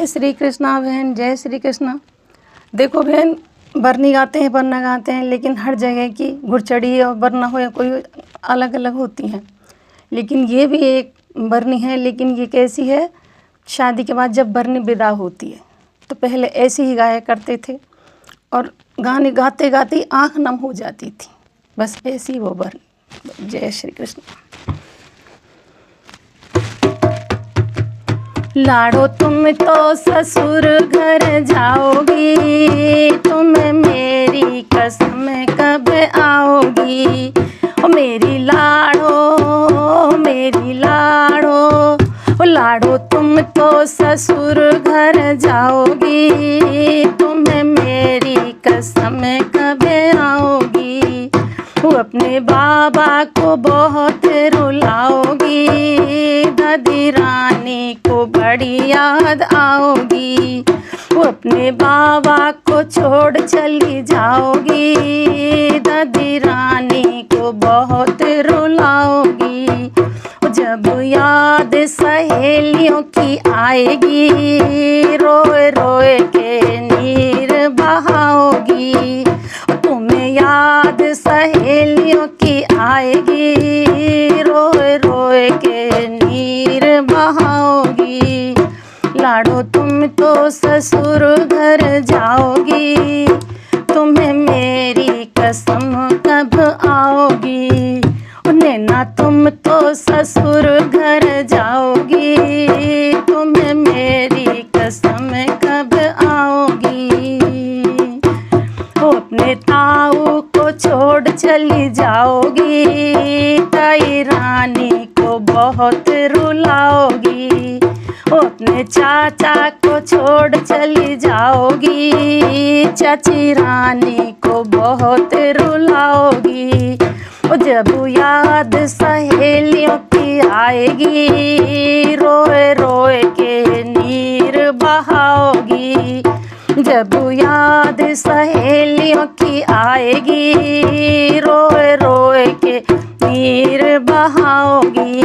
जय श्री कृष्णा बहन, जय श्री कृष्णा। देखो बहन, बरनी गाते हैं, बरना गाते हैं, लेकिन हर जगह की गुरचड़ी और बरना हो या कोई अलग अलग होती हैं। लेकिन ये भी एक बरनी है, लेकिन ये कैसी है, शादी के बाद जब बरनी विदा होती है तो पहले ऐसे ही गाया करते थे और गाने गाते गाते आँख नम हो जाती थी। बस ऐसी वो बरनी। जय श्री कृष्ण। लाड़ो तुम तो ससुर घर जाओगी, तुम मेरी कसम कब आओगी। ओ मेरी लाड़ो, मेरी लाड़ो, ओ लाड़ो तुम तो ससुर घर जाओगी, तुम मेरी कसम कब आओगी। वो अपने बाबा को बहुत रुलाओगी, दादी रानी को बड़ी याद आओगी। वो अपने बाबा को छोड़ चली जाओगी, दादी रानी को बहुत रुलाओगी। जब याद सहेलियों की आएगी, रोए रोए के नीर बहाओगी। तुम्हें याद सहेलियों की आएगी, रोए रोए के नीर बहाओगी। लाड़ो तुम तो ससुर घर जाओगी, तुम्हें मेरी कसम कब आओगी। नैना तुम तो ससुर घर जाओगी, तुम्हें मेरी कसम कब आओगी। अपने ताऊ को छोड़ चली जाओगी, ताई रानी को बहुत रुलाओगी। अपने चाचा को छोड़ चली जाओगी, चाची रानी को बहुत रुलाओगी। जब याद सहेलियों की आएगी, रोए रोए के नीर बहाओगी। जब याद सहेलियों की आएगी, रोए रोए के नीर बहाओगी।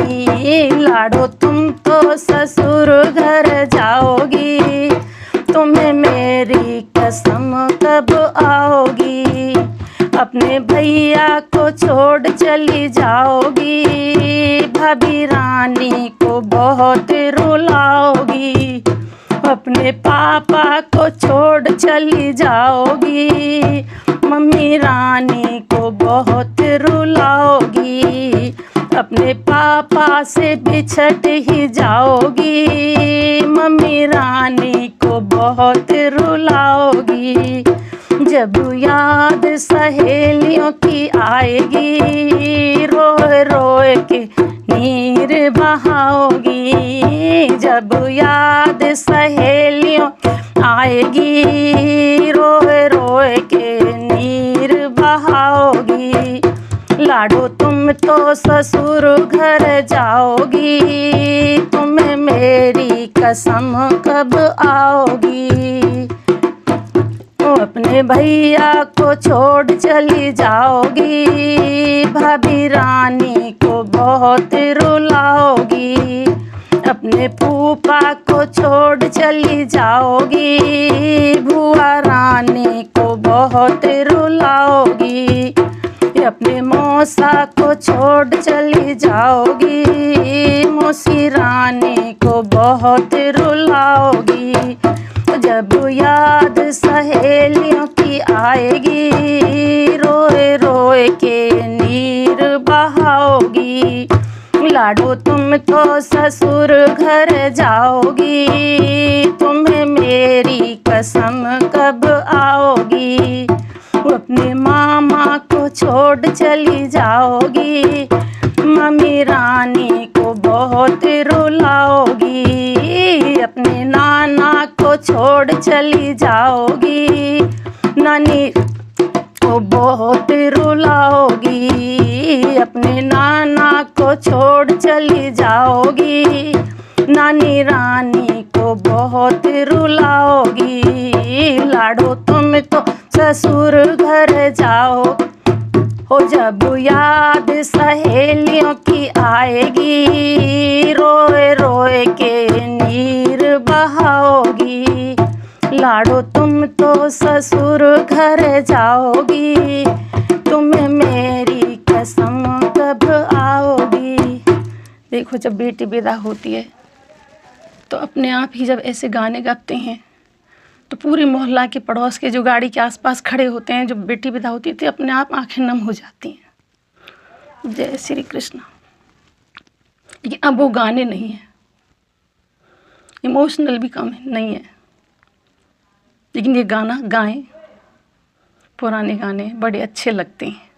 लाड़ो तुम तो ससुर घर जाओगी, तुम्हें मेरी कसम कब आओगी। अपने भैया को छोड़ चली जाओगी, भाभी रानी को बहुत रुलाओगी। अपने पापा को छोड़ चली जाओगी, मम्मी रानी को बहुत रुलाओगी। अपने पापा से बिछट ही जाओगी, मम्मी रानी को बहुत रुलाओगी। जब याद सहेलियों की आएगी, रोए रोए के नीर बहाओगी। जब याद सहेलियों आएगी, रोए रोए के नीर बहाओगी। लाड़ो तुम तो ससुर घर जाओगी, तुम्हें मेरी कसम कब आओगी। अपने भैया को छोड़ चली जाओगी, भाभी रानी को बहुत रुलाओगी। अपने फूफा को छोड़ चली जाओगी, बुआ रानी को बहुत रुलाओगी। अपने मौसा को छोड़ चली जाओगी, मौसी रानी को बहुत रुलाओगी। जब याद सहेलियों की आएगी, रोए रोए के नीर बहाओगी। लाड़ो तुम तो ससुर घर जाओगी, तुम्हें मेरी कसम कब आओगी। अपने मामा को छोड़ चली जाओगी, मम्मी रानी को बहुत रुलाओगी। अपने नाना को छोड़ चली जाओगी, नानी को बहुत रुलाओगी। अपने नाना को छोड़ चली जाओगी, नानी रानी को बहुत रुलाओगी। लाड़ो तुम तो ससुर घर जाओ, हो जब याद सहेलियों की आएगी, रोए रोए के नीर बहाओगी। लाडो तुम तो ससुर घर जाओगी, तुम्हें मेरी कसम कब आओगी। देखो जब बेटी विदा होती है तो अपने आप ही जब ऐसे गाने गाते हैं तो पूरे मोहल्ला के पड़ोस के जो गाड़ी के आसपास खड़े होते हैं, जब बेटी विदा होती है तो अपने आप आंखें नम हो जाती हैं। जय श्री कृष्ण। लेकिन अब वो गाने नहीं हैं, इमोशनल भी कम नहीं है, लेकिन ये गाना गाएं, पुराने गाने बड़े अच्छे लगते हैं।